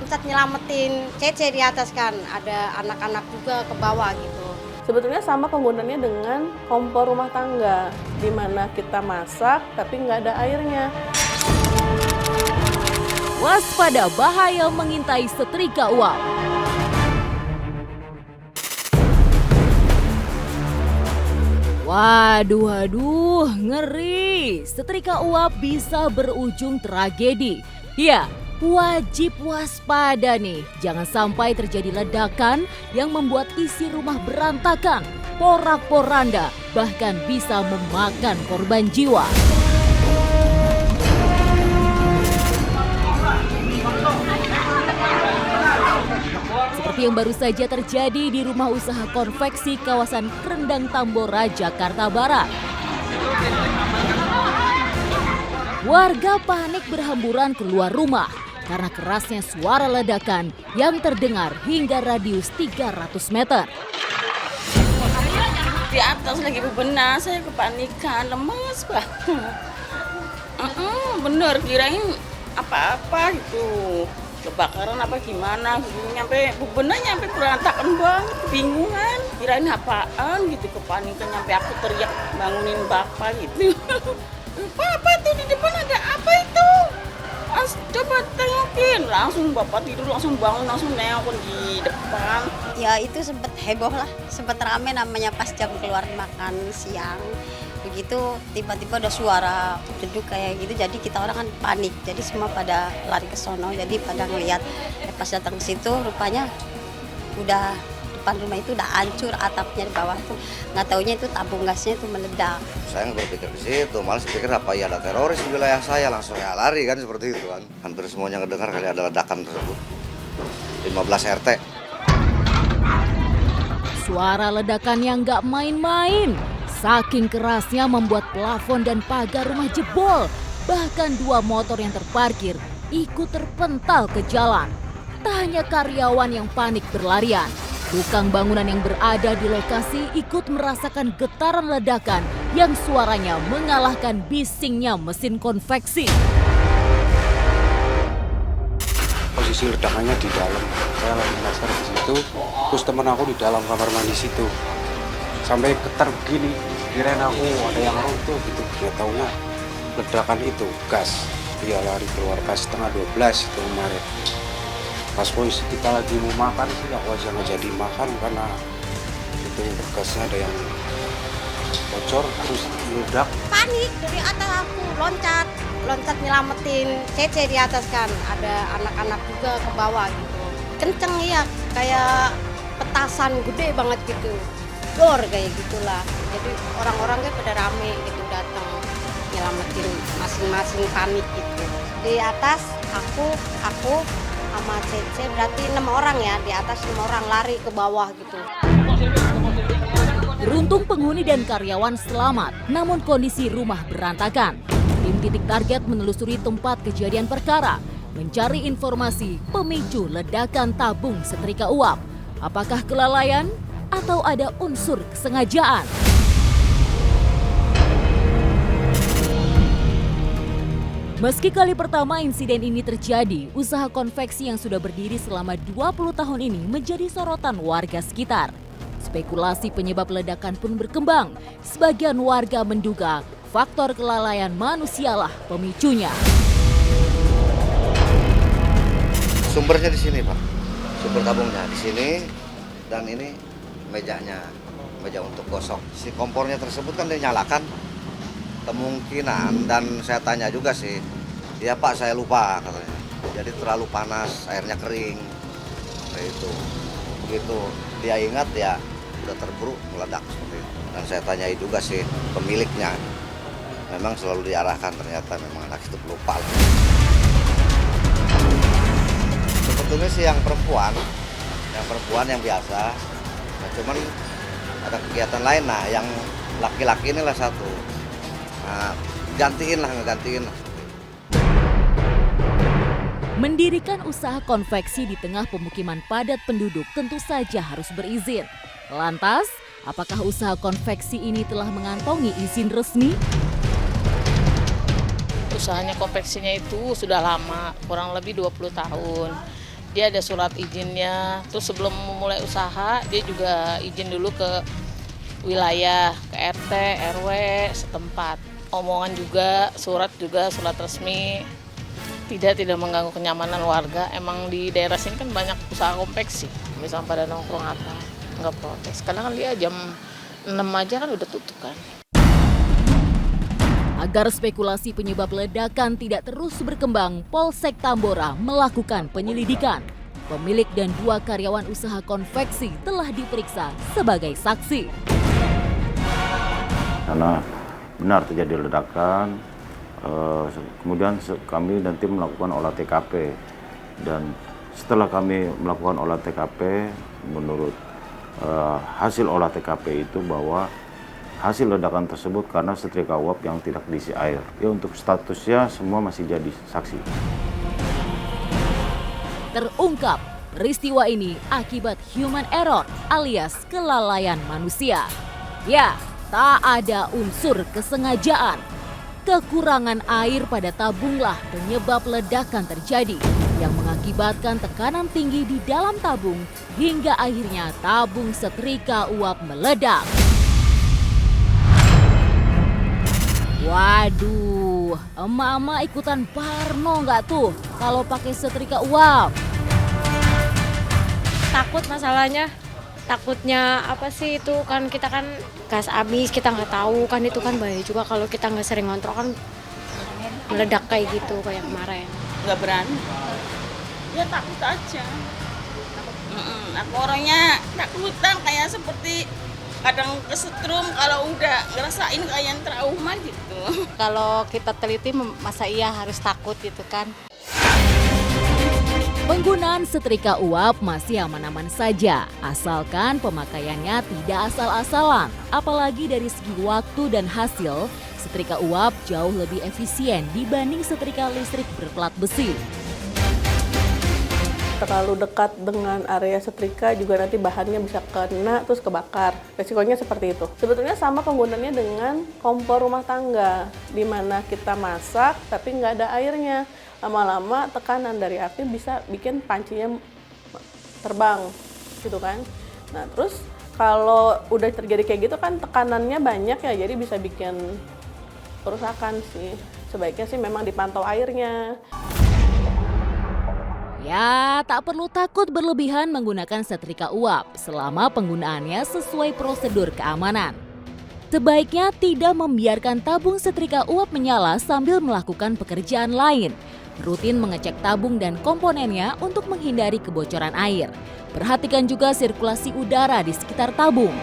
loncat nyelamatin Cece di atas kan, ada anak-anak juga ke bawah gitu. Sebetulnya sama penggunaannya dengan kompor rumah tangga, di mana kita masak tapi nggak ada airnya. Waspada bahaya mengintai setrika uap. Waduh, ngeri. Setrika uap bisa berujung tragedi. Ya, wajib waspada nih. Jangan sampai terjadi ledakan yang membuat isi rumah berantakan, porak-poranda, bahkan bisa memakan korban jiwa. Seperti yang baru saja terjadi di rumah usaha konveksi kawasan Krendang Tambora, Jakarta Barat. Warga panik berhamburan keluar rumah karena kerasnya suara ledakan yang terdengar hingga radius 300 meter. Di atas lagi bebenah, saya kepanikan, lemes banget. Bener, kirain apa-apa gitu. Kebakaran apa gimana gitu, nyampe bebenah nyampe berantakan banget, kebingungan, kirain apaan gitu, kepanikan nyampe aku teriak bangunin bapak gitu. Apa tuh di depan ada apa itu? Coba tengokin, langsung bapak tidur langsung bangun langsung nengok di depan. Ya itu sempat heboh lah, sempat rame namanya pas jam keluar makan siang. Begitu tiba-tiba ada suara jeduk kayak gitu, jadi kita orang kan panik, jadi semua pada lari ke sono, jadi pada ngelihat pas datang ke situ rupanya udah depan rumah itu udah hancur, atapnya di bawah tuh nggak taunya itu tabung gasnya itu meledak. Saya nggak berpikir ke situ, malah pikir apa ya ada teroris di wilayah saya, langsung ya lari kan seperti itu kan. Hampir semuanya ngedengar kali ada ledakan tersebut. 15 RT. Suara ledakan yang nggak main-main. Saking kerasnya membuat plafon dan pagar rumah jebol. Bahkan 2 motor yang terparkir ikut terpental ke jalan. Tak hanya karyawan yang panik berlarian, tukang bangunan yang berada di lokasi ikut merasakan getaran ledakan yang suaranya mengalahkan bisingnya mesin konveksi. Posisi ledakannya di dalam, saya lagi nasar di situ, terus teman aku di dalam kamar mandi situ. Sampai getar begini, kirain aku ada yang runtuh gitu. Ya taunya ledakan itu gas. Dia lari keluar pas setengah 12 itu kemarin. Pas posisi kita lagi mau makan sih, aku aja nggak jadi makan karena itu gasnya ada yang bocor terus meledak. Panik dari atas, aku loncat nyelamatin Cece di atas kan, ada anak-anak juga ke bawah gitu. Kenceng ya, kayak petasan gede banget gitu. Dor kayak gitulah, jadi orang-orangnya pada rame gitu datang nyelamatin, masing-masing panik gitu. Di atas aku sama Cece berarti 6 orang ya, di atas 6 orang lari ke bawah gitu. Beruntung penghuni dan karyawan selamat, namun kondisi rumah berantakan. Tim Titik Target menelusuri tempat kejadian perkara, mencari informasi pemicu ledakan tabung setrika uap. Apakah kelalaian atau ada unsur kesengajaan? Meski kali pertama insiden ini terjadi, usaha konveksi yang sudah berdiri selama 20 tahun ini menjadi sorotan warga sekitar. Spekulasi penyebab ledakan pun berkembang. Sebagian warga menduga faktor kelalaian manusialah pemicunya. Sumbernya di sini, Pak. Sumber tabungnya di sini dan ini mejanya, meja untuk gosok. Si kompornya tersebut kan dinyalakan. Kemungkinan, dan saya tanya juga sih, ya Pak saya lupa katanya. Jadi terlalu panas, airnya kering. Kayak itu. Begitu dia ingat ya udah terburu meledak seperti itu. Dan saya tanyai juga sih pemiliknya. Memang selalu diarahkan, ternyata memang anak itu pelupa. Sebetulnya sih yang perempuan yang biasa. Nah, cuman ada kegiatan lain, nah yang laki-laki inilah satu. Nah, ngegantiin lah. Mendirikan usaha konveksi di tengah pemukiman padat penduduk tentu saja harus berizin. Lantas, apakah usaha konveksi ini telah mengantongi izin resmi? Usahanya konveksinya itu sudah lama, kurang lebih 20 tahun. Dia ada surat izinnya. Terus sebelum memulai usaha, dia juga izin dulu ke wilayah, ke RT, RW setempat. Omongan juga, surat resmi. Tidak mengganggu kenyamanan warga. Emang di daerah sini kan banyak usaha kompleks sih. Misalnya pada nongkrong apa, nggak protes. Karena kan dia jam 6 aja kan udah tutup kan. Agar spekulasi penyebab ledakan tidak terus berkembang, Polsek Tambora melakukan penyelidikan. Pemilik dan 2 karyawan usaha konveksi telah diperiksa sebagai saksi. Karena benar terjadi ledakan, kemudian kami nanti melakukan olah TKP. Dan setelah kami melakukan olah TKP, menurut hasil olah TKP itu bahwa hasil ledakan tersebut karena setrika uap yang tidak diisi air. Ya, untuk statusnya semua masih jadi saksi. Terungkap peristiwa ini akibat human error alias kelalaian manusia. Ya, tak ada unsur kesengajaan. Kekurangan air pada tabunglah penyebab ledakan terjadi yang mengakibatkan tekanan tinggi di dalam tabung hingga akhirnya tabung setrika uap meledak. Waduh, emak-emak ikutan parno nggak tuh kalau pakai setrika uap? Takut masalahnya, takutnya apa sih itu kan kita kan gas habis, kita nggak tahu kan itu kan bahaya juga kalau kita nggak sering ngontrol kan meledak kayak gitu kayak kemarin. Nggak berani. Ya takut aja. Aku orangnya takutan kayak seperti kadang kesetrum kalau udah ngerasain kayak trauma gitu. Kalau kita teliti masa iya harus takut gitu kan. Penggunaan setrika uap masih aman-aman saja, asalkan pemakaiannya tidak asal-asalan. Apalagi dari segi waktu dan hasil, setrika uap jauh lebih efisien dibanding setrika listrik berplat besi. Terlalu dekat dengan area setrika juga nanti bahannya bisa kena terus kebakar. Resikonya seperti itu. Sebetulnya sama penggunaannya dengan kompor rumah tangga, di mana kita masak tapi nggak ada airnya. Lama-lama tekanan dari api bisa bikin pancinya terbang, gitu kan. Nah terus kalau udah terjadi kayak gitu kan tekanannya banyak ya, jadi bisa bikin kerusakan sih. Sebaiknya sih memang dipantau airnya. Ya, tak perlu takut berlebihan menggunakan setrika uap selama penggunaannya sesuai prosedur keamanan. Sebaiknya tidak membiarkan tabung setrika uap menyala sambil melakukan pekerjaan lain. Rutin mengecek tabung dan komponennya untuk menghindari kebocoran air. Perhatikan juga sirkulasi udara di sekitar tabung.